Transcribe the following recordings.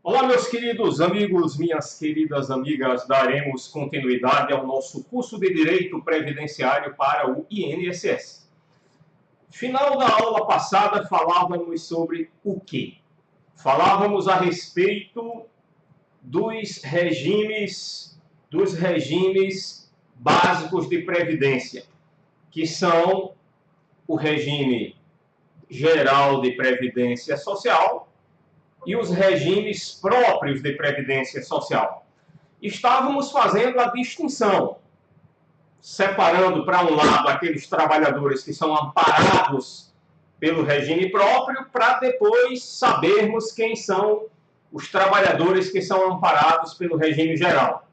Olá, meus queridos amigos, minhas queridas amigas, daremos continuidade ao nosso curso de Direito Previdenciário para o INSS. Final da aula passada, falávamos sobre o quê? Falávamos a respeito dos regimes básicos de previdência, que são o regime geral de previdência social e os regimes próprios de previdência social. Estávamos fazendo a distinção, separando para um lado aqueles trabalhadores que são amparados pelo regime próprio, para depois sabermos quem são os trabalhadores que são amparados pelo regime geral.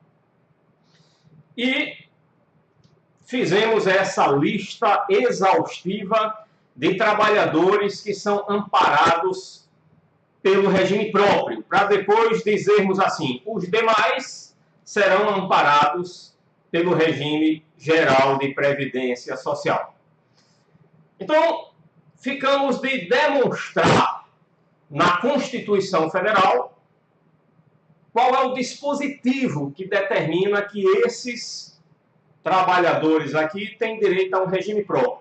E fizemos essa lista exaustiva de trabalhadores que são amparados pelo regime próprio, para depois dizermos assim, os demais serão amparados pelo regime geral de previdência social. Então, ficamos de demonstrar na Constituição Federal qual é o dispositivo que determina que esses trabalhadores aqui têm direito a um regime próprio.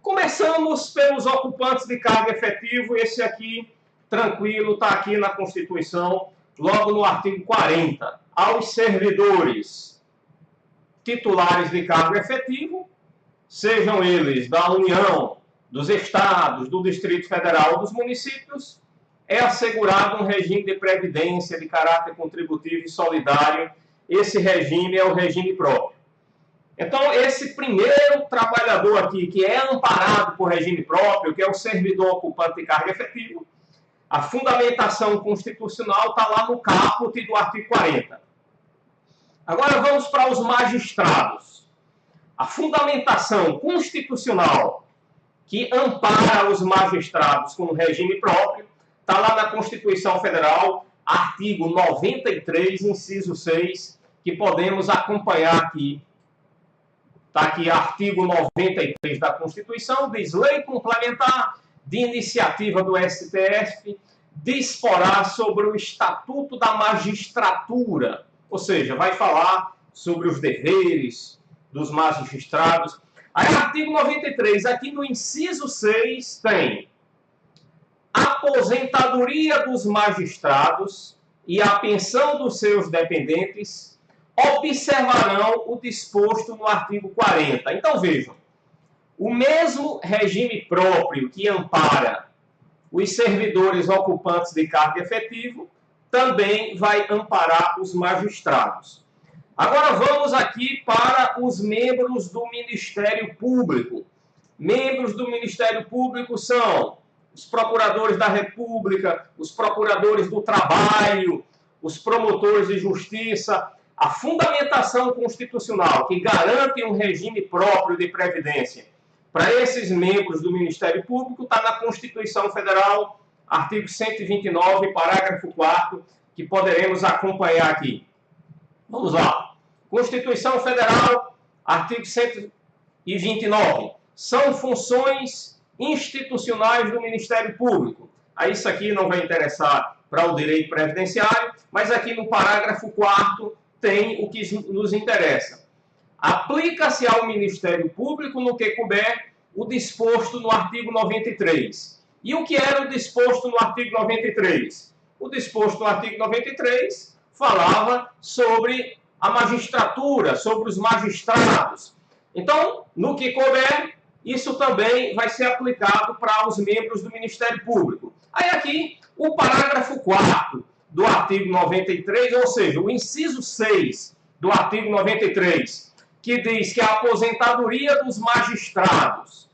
Começamos pelos ocupantes de cargo efetivo, esse aqui tranquilo, está aqui na Constituição, logo no artigo 40. Aos servidores titulares de cargo efetivo, sejam eles da União, dos Estados, do Distrito Federal ou dos municípios, é assegurado um regime de previdência de caráter contributivo e solidário. Esse regime é o regime próprio. Então, esse primeiro trabalhador aqui, que é amparado por regime próprio, que é o servidor ocupante de cargo efetivo, a fundamentação constitucional está lá no caput do artigo 40. Agora vamos para os magistrados. A fundamentação constitucional que ampara os magistrados com regime próprio está lá na Constituição Federal, artigo 93, inciso 6, que podemos acompanhar aqui. Está aqui artigo 93 da Constituição, diz: lei complementar de iniciativa do STF, disporá sobre o Estatuto da Magistratura, ou seja, vai falar sobre os deveres dos magistrados. Aí, artigo 93, aqui no inciso 6, tem: aposentadoria dos magistrados e a pensão dos seus dependentes observarão o disposto no artigo 40. Então, vejam, o mesmo regime próprio que ampara os servidores ocupantes de cargo efetivo também vai amparar os magistrados. Agora vamos aqui para os membros do Ministério Público. Membros do Ministério Público são os procuradores da República, os procuradores do trabalho, os promotores de justiça. A fundamentação constitucional que garante um regime próprio de previdência para esses membros do Ministério Público está na Constituição Federal, artigo 129, parágrafo 4º, que poderemos acompanhar aqui. Vamos lá. Constituição Federal, artigo 129. São funções institucionais do Ministério Público. Aí isso aqui não vai interessar para o direito previdenciário, mas aqui no parágrafo 4º tem o que nos interessa. Aplica-se ao Ministério Público, no que couber, o disposto no artigo 93. E o que era o disposto no artigo 93? O disposto no artigo 93 falava sobre a magistratura, sobre os magistrados. Então, no que couber, isso também vai ser aplicado para os membros do Ministério Público. Aí aqui, o parágrafo 4º do artigo 93, ou seja, o inciso 6 do artigo 93, que diz que a aposentadoria dos magistrados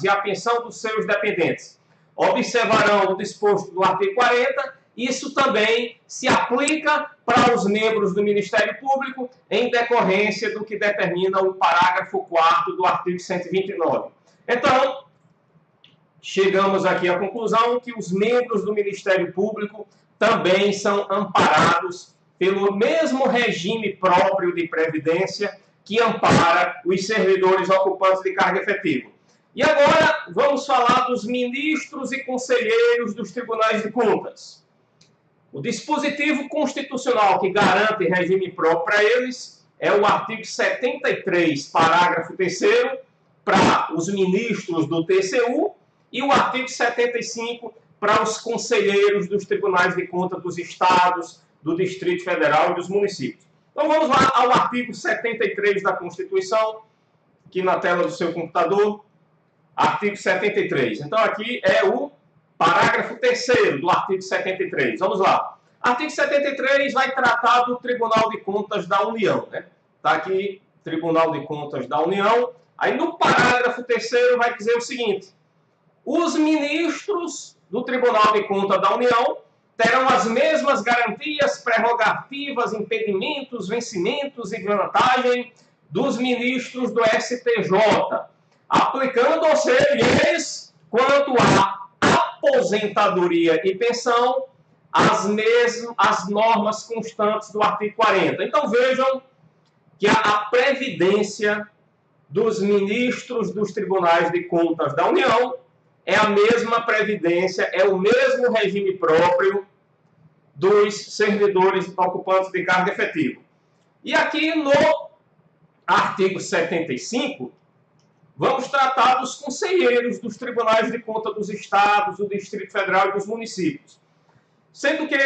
e a pensão dos seus dependentes observarão o disposto do artigo 40, isso também se aplica para os membros do Ministério Público em decorrência do que determina o parágrafo 4º do artigo 129. Então, chegamos aqui à conclusão que os membros do Ministério Público também são amparados pelo mesmo regime próprio de previdência que ampara os servidores ocupantes de cargo efetivo. E agora vamos falar dos ministros e conselheiros dos tribunais de contas. O dispositivo constitucional que garante regime próprio para eles é o artigo 73, parágrafo 3º, para os ministros do TCU, e o artigo 75 para os conselheiros dos tribunais de contas dos estados, do Distrito Federal e dos municípios. Então vamos lá ao artigo 73 da Constituição, aqui na tela do seu computador. Artigo 73. Então, aqui é o parágrafo 3º do artigo 73. Vamos lá. Artigo 73 vai tratar do Tribunal de Contas da União, né? Está aqui, Tribunal de Contas da União. Aí, no parágrafo 3º, vai dizer o seguinte: os ministros do Tribunal de Contas da União terão as mesmas garantias, prerrogativas, impedimentos, vencimentos e vantagem dos ministros do STJ, aplicando-se eles, quanto à aposentadoria e pensão, as normas constantes do artigo 40. Então vejam que a previdência dos ministros dos tribunais de contas da União é a mesma previdência, é o mesmo regime próprio dos servidores ocupantes de cargo efetivo. E aqui no artigo 75, vamos tratar dos conselheiros dos tribunais de contas dos estados, do Distrito Federal e dos municípios. Sendo que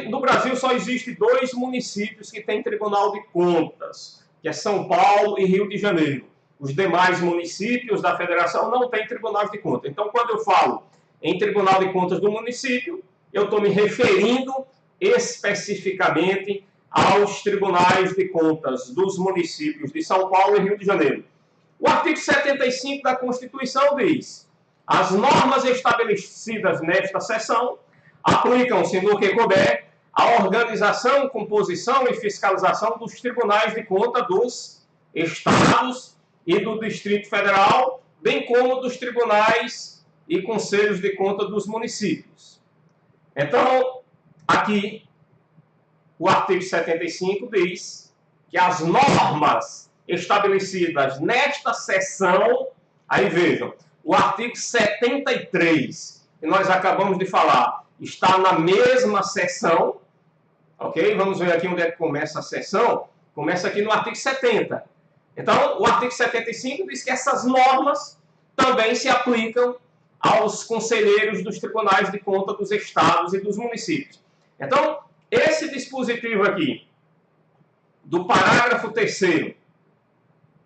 no Brasil só existe 2 municípios que têm tribunal de contas, que é São Paulo e Rio de Janeiro. Os demais municípios da federação não têm tribunal de contas. Então, quando eu falo em tribunal de contas do município, eu estou me referindo especificamente aos tribunais de contas dos municípios de São Paulo e Rio de Janeiro. O artigo 75 da Constituição diz: as normas estabelecidas nesta seção aplicam-se no que couber à organização, composição e fiscalização dos tribunais de contas dos estados e do Distrito Federal, bem como dos tribunais e conselhos de contas dos municípios. Então, aqui, o artigo 75 diz que as normas estabelecidas nesta seção, aí vejam, o artigo 73, que nós acabamos de falar, está na mesma seção, ok? Vamos ver aqui onde é que começa a seção. Começa aqui no artigo 70. Então, o artigo 75 diz que essas normas também se aplicam aos conselheiros dos tribunais de contas dos estados e dos municípios. Então, esse dispositivo aqui, do parágrafo 3º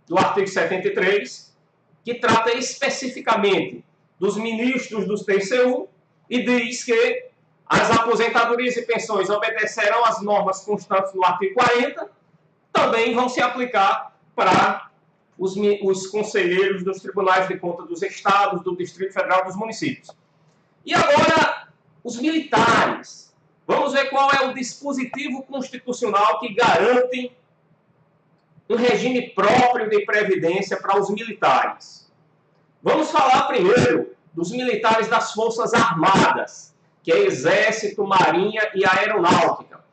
do artigo 73, que trata especificamente dos ministros do TCU e diz que as aposentadorias e pensões obedecerão às normas constantes no artigo 40, também vão se aplicar para os conselheiros dos tribunais de contas dos estados, do Distrito Federal e dos municípios. E agora, os militares. Vamos ver qual é o dispositivo constitucional que garante um regime próprio de previdência para os militares. Vamos falar primeiro dos militares das Forças Armadas, que é Exército, Marinha e Aeronáutica.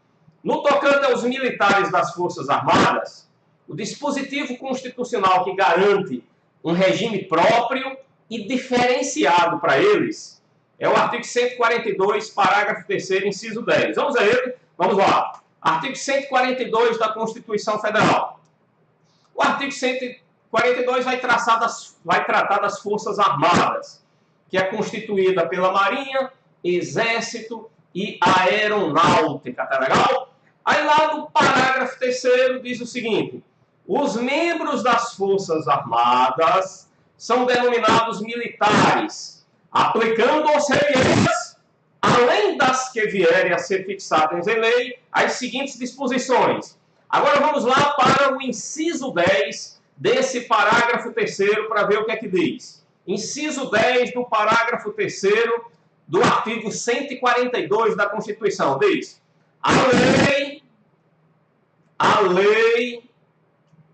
No tocante aos militares das Forças Armadas, o dispositivo constitucional que garante um regime próprio e diferenciado para eles é o artigo 142, parágrafo 3º, inciso 10. Vamos a ele? Vamos lá. Artigo 142 da Constituição Federal. O artigo 142 vai tratar das Forças Armadas, que é constituída pela Marinha, Exército e Aeronáutica. Tá legal? Aí lá no parágrafo 3º diz o seguinte: os membros das Forças Armadas são denominados militares, aplicando-se eles, além das que vierem a ser fixadas em lei, as seguintes disposições. Agora vamos lá para o inciso 10 desse parágrafo 3º para ver o que é que diz. Inciso 10 do parágrafo 3º do artigo 142 da Constituição diz: a lei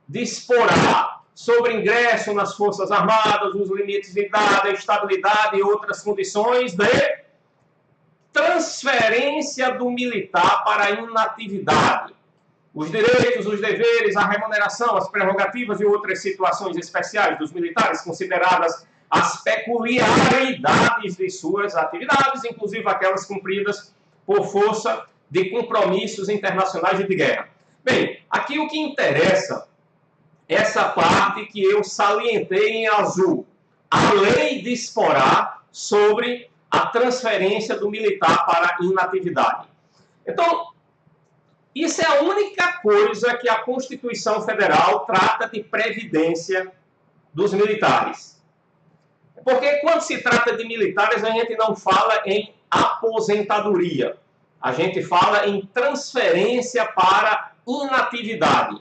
disporá sobre ingresso nas Forças Armadas, os limites de idade, estabilidade e outras condições de transferência do militar para a inatividade, os direitos, os deveres, a remuneração, as prerrogativas e outras situações especiais dos militares, consideradas as peculiaridades de suas atividades, inclusive aquelas cumpridas por força de compromissos internacionais e de guerra. Bem, aqui o que interessa é essa parte que eu salientei em azul. A lei disporá sobre a transferência do militar para a inatividade. Então, isso é a única coisa que a Constituição Federal trata de previdência dos militares. Porque quando se trata de militares, a gente não fala em aposentadoria. A gente fala em transferência para inatividade.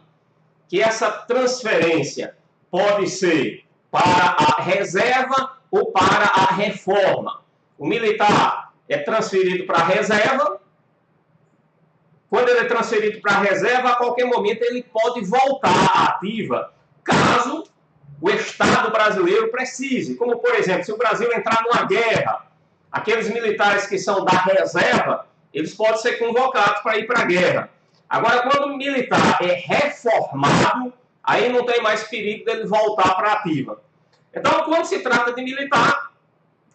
Que essa transferência pode ser para a reserva ou para a reforma. O militar é transferido para a reserva. Quando ele é transferido para a reserva, a qualquer momento ele pode voltar à ativa, caso o Estado brasileiro precise. Como, por exemplo, se o Brasil entrar numa guerra, aqueles militares que são da reserva, eles podem ser convocados para ir para a guerra. Agora, quando o militar é reformado, aí não tem mais perigo dele voltar para a ativa. Então, quando se trata de militar,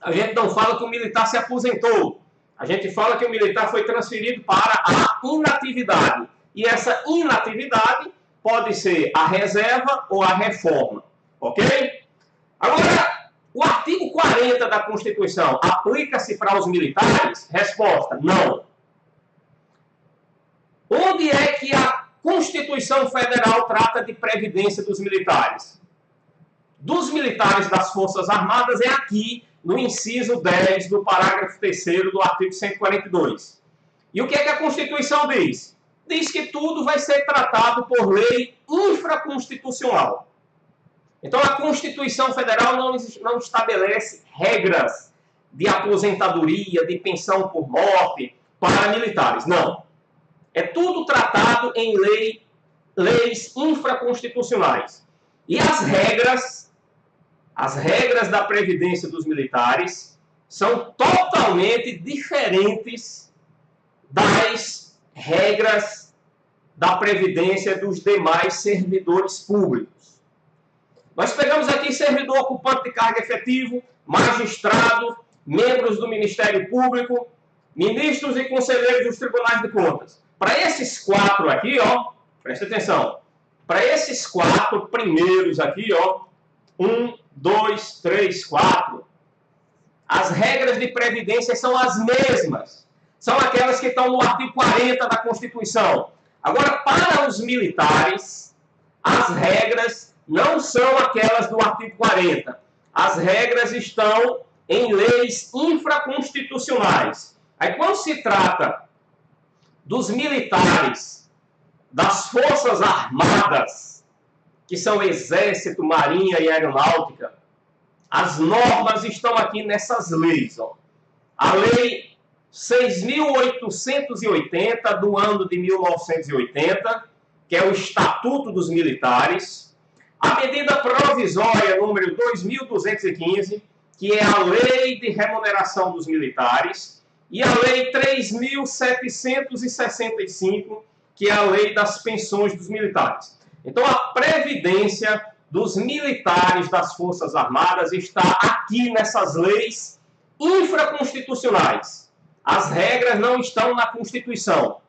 a gente não fala que o militar se aposentou. A gente fala que o militar foi transferido para a inatividade. E essa inatividade pode ser a reserva ou a reforma. Ok? Agora, o artigo 40 da Constituição aplica-se para os militares? Resposta: não. Onde é que a Constituição Federal trata de previdência dos militares? Dos militares das Forças Armadas é aqui, no inciso 10 do parágrafo 3º do artigo 142. E o que é que a Constituição diz? Diz que tudo vai ser tratado por lei infraconstitucional. Então, a Constituição Federal não estabelece regras de aposentadoria, de pensão por morte para militares. Não. É tudo tratado em leis infraconstitucionais. E as regras da previdência dos militares são totalmente diferentes das regras da previdência dos demais servidores públicos. Nós pegamos aqui servidor ocupante de cargo efetivo, magistrado, membros do Ministério Público, ministros e conselheiros dos tribunais de contas. Para esses 4 aqui, ó, presta atenção, para esses 4 primeiros aqui, ó, 1, 2, 3, 4, as regras de previdência são as mesmas. São aquelas que estão no artigo 40 da Constituição. Agora, para os militares, as regras não são aquelas do artigo 40. As regras estão em leis infraconstitucionais. Aí, quando se trata dos militares das Forças Armadas, que são Exército, Marinha e Aeronáutica, as normas estão aqui nessas leis. Ó. A Lei 6.880, do ano de 1980, que é o Estatuto dos Militares, a medida provisória número 2.215, que é a Lei de Remuneração dos Militares, e a Lei 3.765, que é a Lei das Pensões dos Militares. Então, a previdência dos militares das Forças Armadas está aqui nessas leis infraconstitucionais. As regras não estão na Constituição.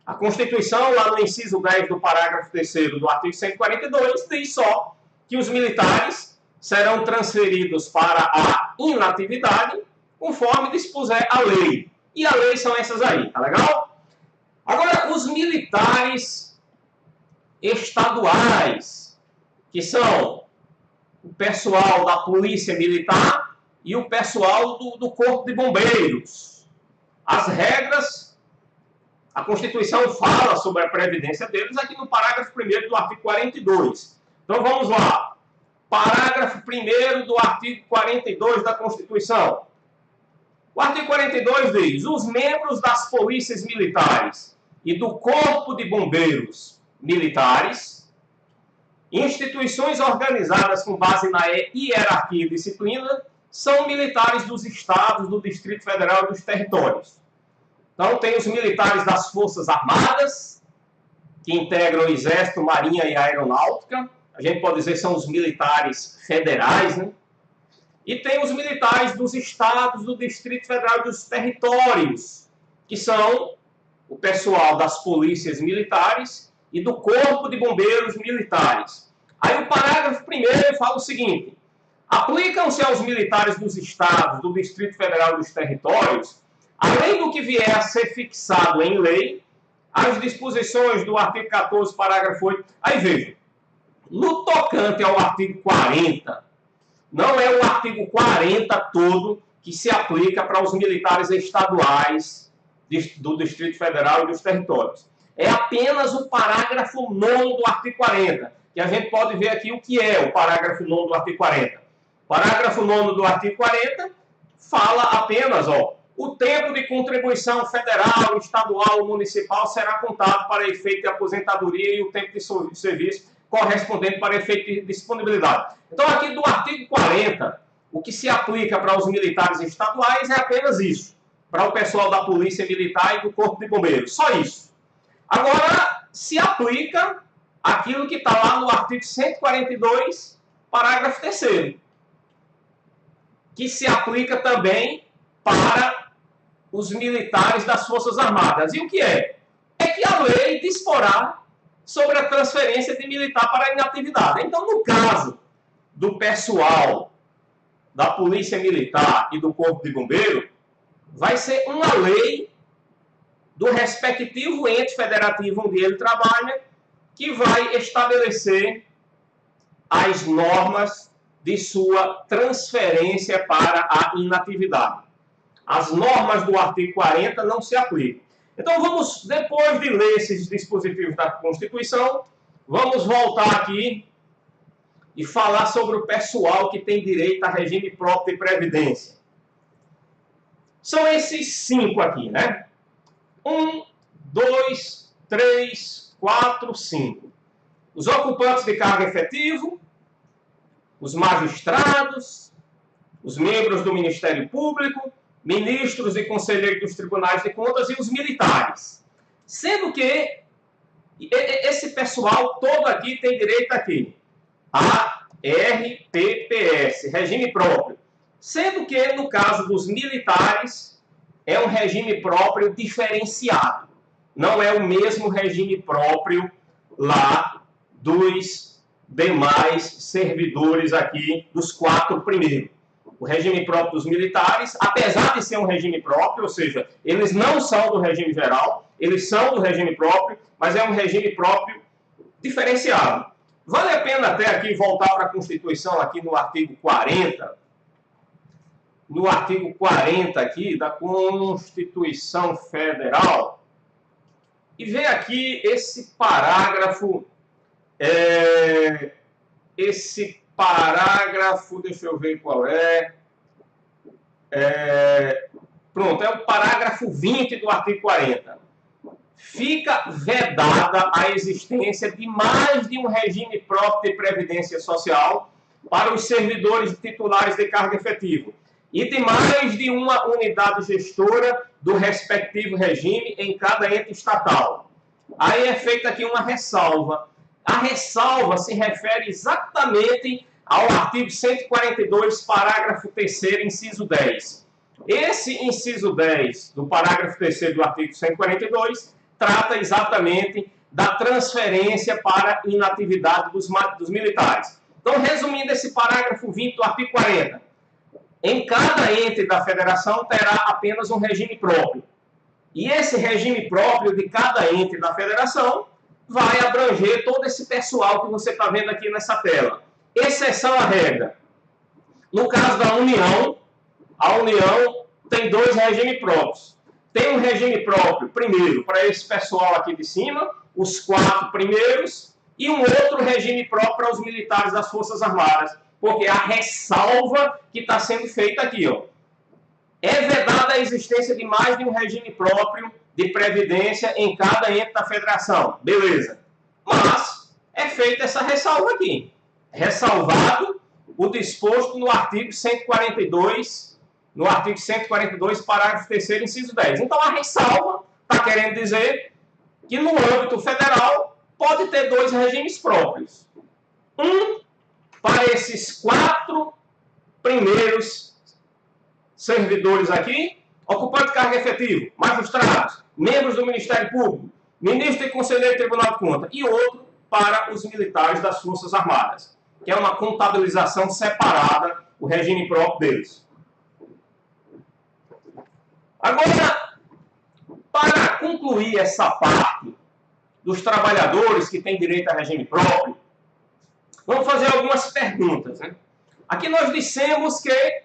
A Constituição, lá no inciso 10 do parágrafo 3º do artigo 142, diz só que os militares serão transferidos para a inatividade conforme dispuser a lei. E a lei são essas aí, tá legal? Agora, os militares estaduais, que são o pessoal da Polícia Militar e o pessoal do Corpo de Bombeiros. As regras, a Constituição fala sobre a previdência deles aqui no parágrafo 1º do artigo 42. Então vamos lá. Parágrafo 1º do artigo 42 da Constituição. O artigo 42 diz: os membros das polícias militares e do Corpo de Bombeiros militares, instituições organizadas com base na hierarquia e disciplina, são militares dos estados, do Distrito Federal e dos territórios. Então, tem os militares das Forças Armadas, que integram o Exército, Marinha e Aeronáutica. A gente pode dizer que são os militares federais, né? E tem os militares dos estados, do Distrito Federal e dos territórios, que são o pessoal das polícias militares e do Corpo de Bombeiros Militares. Aí o parágrafo 1º fala o seguinte: aplicam-se aos militares dos estados, do Distrito Federal e dos territórios, além do que vier a ser fixado em lei, as disposições do artigo 14, parágrafo 8. Aí veja, no tocante ao artigo 40, não é o artigo 40 todo que se aplica para os militares estaduais do Distrito Federal e dos territórios. É apenas o parágrafo 9º do artigo 40, que a gente pode ver aqui o que é o parágrafo 9º do artigo 40. O parágrafo 9º do artigo 40 fala apenas, o tempo de contribuição federal, estadual, municipal será contado para efeito de aposentadoria e o tempo de serviço correspondente para efeito de disponibilidade. Então, aqui do artigo 40, o que se aplica para os militares estaduais é apenas isso, para o pessoal da Polícia Militar e do Corpo de Bombeiros, só isso. Agora, se aplica aquilo que está lá no artigo 142, parágrafo 3º, que se aplica também para os militares das Forças Armadas. E o que é? É que a lei disporá sobre a transferência de militar para a inatividade. Então, no caso do pessoal da Polícia Militar e do Corpo de Bombeiro, vai ser uma lei do respectivo ente federativo onde ele trabalha que vai estabelecer as normas de sua transferência para a inatividade. As normas do artigo 40 não se aplicam. Então, vamos, depois de ler esses dispositivos da Constituição, vamos voltar aqui e falar sobre o pessoal que tem direito a regime próprio de previdência. São esses 5 aqui, né? 1, 2, 3, 4, 5. Os ocupantes de cargo efetivo, os magistrados, os membros do Ministério Público, ministros e conselheiros dos tribunais de contas e os militares. Sendo que esse pessoal todo aqui tem direito aqui a RPPS, regime próprio. Sendo que, no caso dos militares, é um regime próprio diferenciado. Não é o mesmo regime próprio lá dos demais servidores aqui, dos 4 primeiros. O regime próprio dos militares, apesar de ser um regime próprio, ou seja, eles não são do regime geral, eles são do regime próprio, mas é um regime próprio diferenciado. Vale a pena até aqui voltar para a Constituição, aqui no artigo 40. No artigo 40 aqui da Constituição Federal, e ver aqui esse parágrafo, deixa eu ver qual é. Pronto, é o parágrafo 20 do artigo 40. Fica vedada a existência de mais de um regime próprio de previdência social para os servidores titulares de cargo efetivo e de mais de uma unidade gestora do respectivo regime em cada ente estatal. Aí é feita aqui uma ressalva. A ressalva se refere exatamente ao artigo 142, parágrafo 3º, inciso 10. Esse inciso 10 do parágrafo 3º do artigo 142 trata exatamente da transferência para inatividade dos militares. Então, resumindo esse parágrafo 20 do artigo 40, em cada ente da federação terá apenas um regime próprio. E esse regime próprio de cada ente da federação vai abranger todo esse pessoal que você está vendo aqui nessa tela. Exceção à regra. No caso da União, a União tem 2 regimes próprios. Tem um regime próprio, primeiro, para esse pessoal aqui de cima, os 4 primeiros, e um outro regime próprio para os militares das Forças Armadas, porque a ressalva que está sendo feita aqui, é vedada a existência de mais de um regime próprio de previdência em cada ente da federação. Beleza. Mas é feita essa ressalva aqui. Ressalvado o disposto no artigo 142, parágrafo 3º, inciso 10. Então, a ressalva está querendo dizer que no âmbito federal pode ter dois regimes próprios. Um para esses 4 primeiros servidores aqui, ocupante de cargo efetivo, magistrados, membros do Ministério Público, ministro e conselheiro do Tribunal de Contas, e outro para os militares das Forças Armadas, que é uma contabilização separada, o regime próprio deles. Agora, para concluir essa parte dos trabalhadores que têm direito a regime próprio, vamos fazer algumas perguntas, né? Aqui nós dissemos que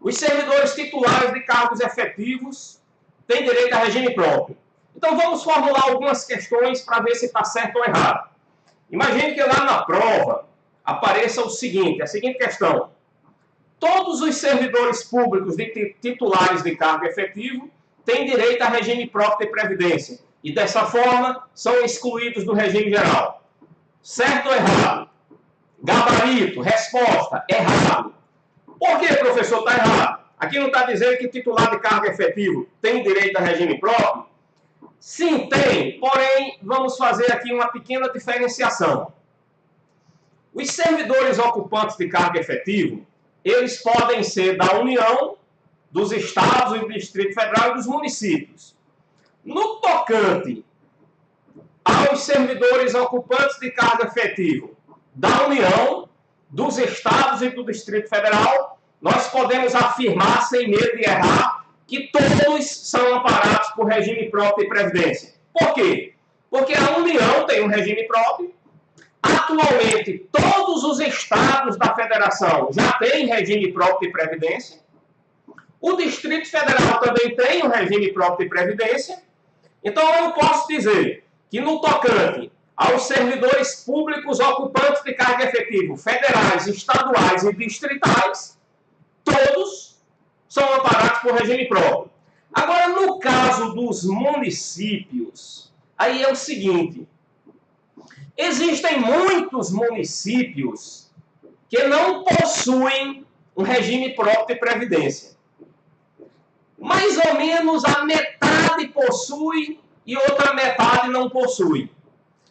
os servidores titulares de cargos efetivos têm direito a regime próprio. Então vamos formular algumas questões para ver se está certo ou errado. Imagine que lá na prova apareça o seguinte, a seguinte questão. Todos os servidores públicos titulares de cargo efetivo têm direito a regime próprio de previdência e dessa forma são excluídos do regime geral. Certo ou errado? Gabarito, resposta, errado. Por que, professor, está errado? Aqui não está dizendo que titular de cargo efetivo tem direito a regime próprio? Sim, tem, porém, vamos fazer aqui uma pequena diferenciação. Os servidores ocupantes de cargo efetivo, eles podem ser da União, dos Estados, do Distrito Federal e dos municípios. No tocante aos servidores ocupantes de cargo efetivo da União, dos Estados e do Distrito Federal, nós podemos afirmar, sem medo de errar, que todos são amparados por regime próprio de previdência. Por quê? Porque a União tem um regime próprio. Atualmente, todos os estados da federação já têm regime próprio de previdência. O Distrito Federal também tem um regime próprio de previdência. Então, eu posso dizer que no tocante aos servidores públicos ocupantes de cargo efetivo, federais, estaduais e distritais, todos são amparados por regime próprio. Agora, no caso dos municípios, aí é o seguinte, existem muitos municípios que não possuem um regime próprio de previdência. Mais ou menos a metade possui e outra metade não possui.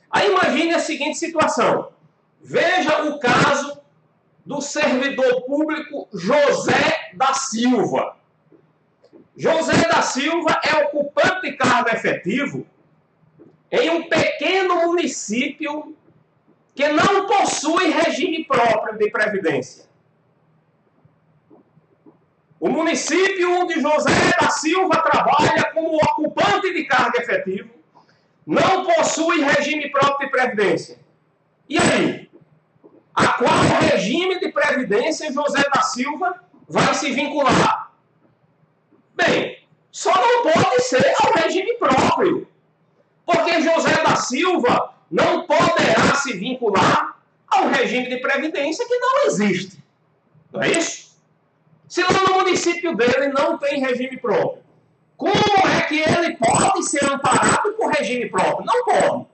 Aí imagine a seguinte situação. Veja o caso do servidor público José da Silva. José da Silva é ocupante de cargo efetivo em um pequeno município que não possui regime próprio de previdência. O município onde José da Silva trabalha como ocupante de cargo efetivo não possui regime próprio de previdência. E aí? A qual regime de previdência José da Silva vai se vincular? Bem, só não pode ser ao regime próprio. Porque José da Silva não poderá se vincular ao regime de previdência que não existe. Não é isso? Se lá no município dele não tem regime próprio, como é que ele pode ser amparado por regime próprio? Não pode.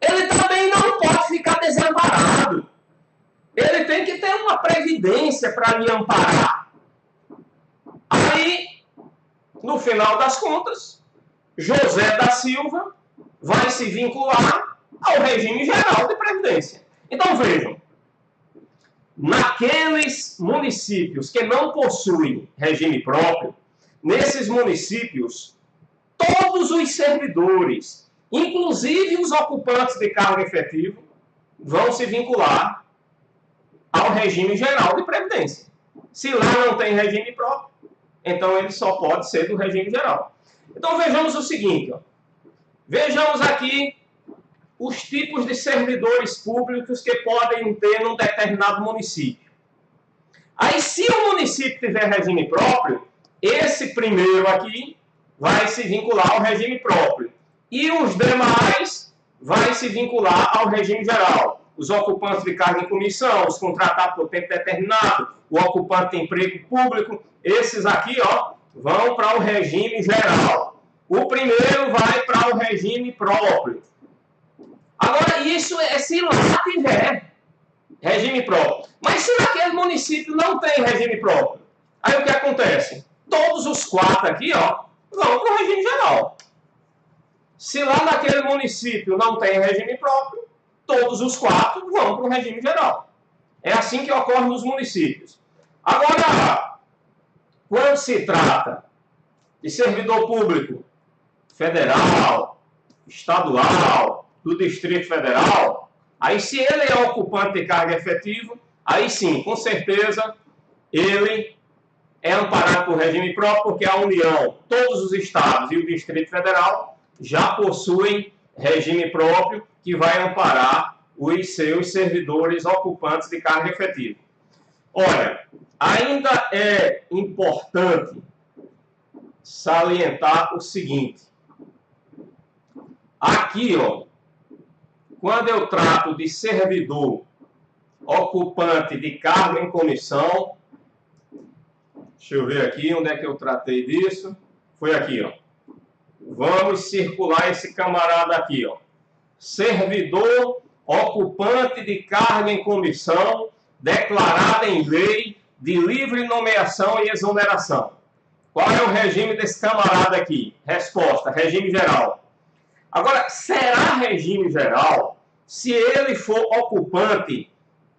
Ele também não pode ficar desamparado. Ele tem que ter uma previdência para lhe amparar. Aí, no final das contas, José da Silva vai se vincular ao regime geral de previdência. Então vejam, naqueles municípios que não possuem regime próprio, nesses municípios, todos os servidores, inclusive os ocupantes de cargo efetivo, vão se vincular ao regime geral de previdência. Se lá não tem regime próprio, então ele só pode ser do regime geral. Então vejamos o seguinte, ó. Vejamos aqui os tipos de servidores públicos que podem ter num determinado município. Aí, se o município tiver regime próprio, esse primeiro aqui vai se vincular ao regime próprio. E os demais vai se vincular ao regime geral. Os ocupantes de cargo em comissão, os contratados por tempo determinado, o ocupante de emprego público, esses aqui, ó, vão para o regime geral. O primeiro vai para o regime próprio. Agora, isso é se lá tiver regime próprio. Mas se naquele município não tem regime próprio, aí o que acontece? Todos os 4 aqui, ó, vão para o regime geral. Se lá naquele município não tem regime próprio, todos os 4 vão para o regime geral. É assim que ocorre nos municípios. Agora, quando se trata de servidor público federal, estadual, do Distrito Federal, aí se ele é ocupante de cargo efetivo, aí sim, com certeza, ele é amparado por regime próprio, porque a União, todos os estados e o Distrito Federal já possuem regime próprio que vai amparar os seus servidores ocupantes de cargo efetivo. Olha, ainda é importante salientar o seguinte. Aqui, ó, quando eu trato de servidor ocupante de cargo em comissão, deixa eu ver aqui onde é que eu tratei disso. Foi aqui, ó. Vamos circular esse camarada aqui, ó. Servidor ocupante de cargo em comissão declarada em lei de livre nomeação e exoneração. Qual é o regime desse camarada aqui? Resposta: regime geral. Agora, será regime geral se ele for ocupante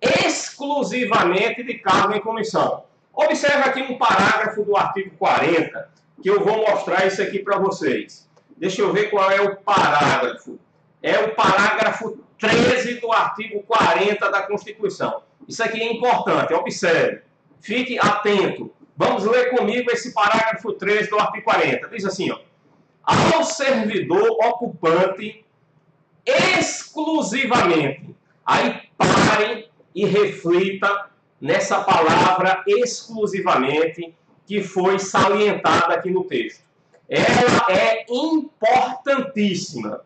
exclusivamente de cargo em comissão? Observe aqui um parágrafo do artigo 40, que eu vou mostrar isso aqui para vocês. Deixa eu ver qual é o parágrafo. É o parágrafo 13 do artigo 40 da Constituição. Isso aqui é importante, observe. Fique atento. Vamos ler comigo esse parágrafo 13 do artigo 40. Diz assim, ó. Ao servidor ocupante exclusivamente. Aí pare e reflita nessa palavra exclusivamente que foi salientada aqui no texto. Ela é importantíssima.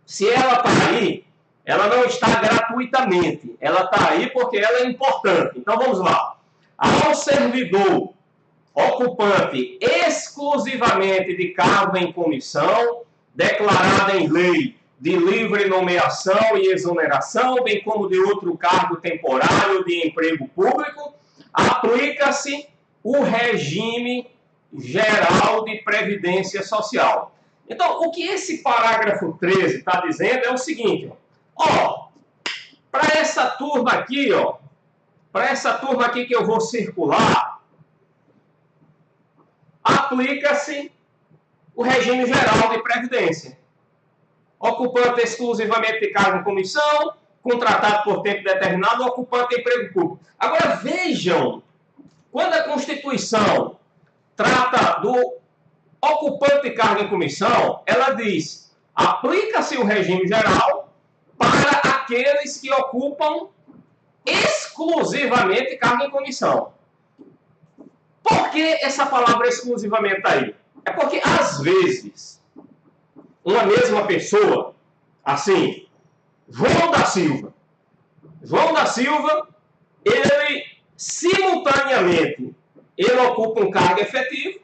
Se ela está aí, ela não está gratuitamente. Ela está aí porque ela é importante. Então vamos lá. Ao servidor ocupante exclusivamente de cargo em comissão, declarada em lei de livre nomeação e exoneração, bem como de outro cargo temporário de emprego público, aplica-se o regime geral de previdência social. Então, o que esse parágrafo 13 está dizendo é o seguinte, ó, para essa turma aqui, ó, para essa turma aqui que eu vou circular, aplica-se o regime geral de previdência. Ocupante exclusivamente de cargo em comissão, contratado por tempo determinado, ocupante de emprego público. Agora vejam, quando a Constituição trata do ocupante de cargo em comissão, ela diz, aplica-se o regime geral para aqueles que ocupam exclusivamente cargo em comissão. Por que essa palavra exclusivamente está aí? É porque, às vezes, uma mesma pessoa, assim, João da Silva, ele, simultaneamente, ele ocupa um cargo efetivo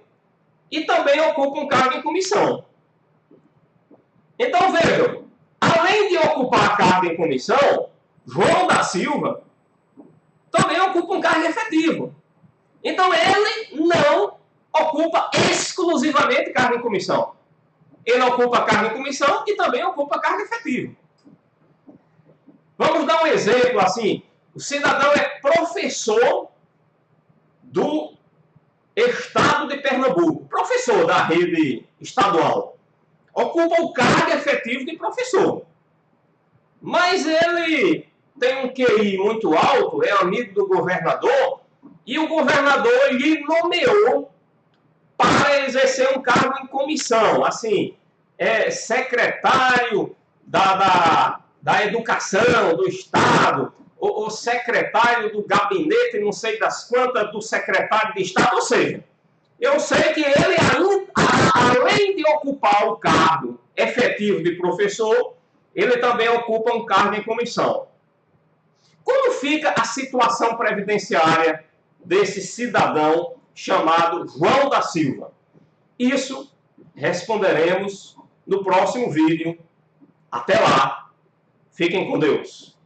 e também ocupa um cargo em comissão. Então, vejam, além de ocupar cargo em comissão, João da Silva também ocupa um cargo efetivo. Então, ele não ocupa exclusivamente cargo em comissão. Ele ocupa cargo em comissão e também ocupa cargo efetivo. Vamos dar um exemplo assim. O cidadão é professor do Estado de Pernambuco, professor da rede estadual. Ocupa o cargo efetivo de professor. Mas ele tem um QI muito alto, é amigo do governador, e o governador lhe nomeou para exercer um cargo em comissão, assim, é secretário da educação do Estado, ou secretário do gabinete, não sei das quantas, do secretário de Estado, ou seja, eu sei que ele, além de ocupar o cargo efetivo de professor, ele também ocupa um cargo em comissão. Como fica a situação previdenciária desse cidadão chamado João da Silva? Isso responderemos no próximo vídeo. Até lá, fiquem com Deus.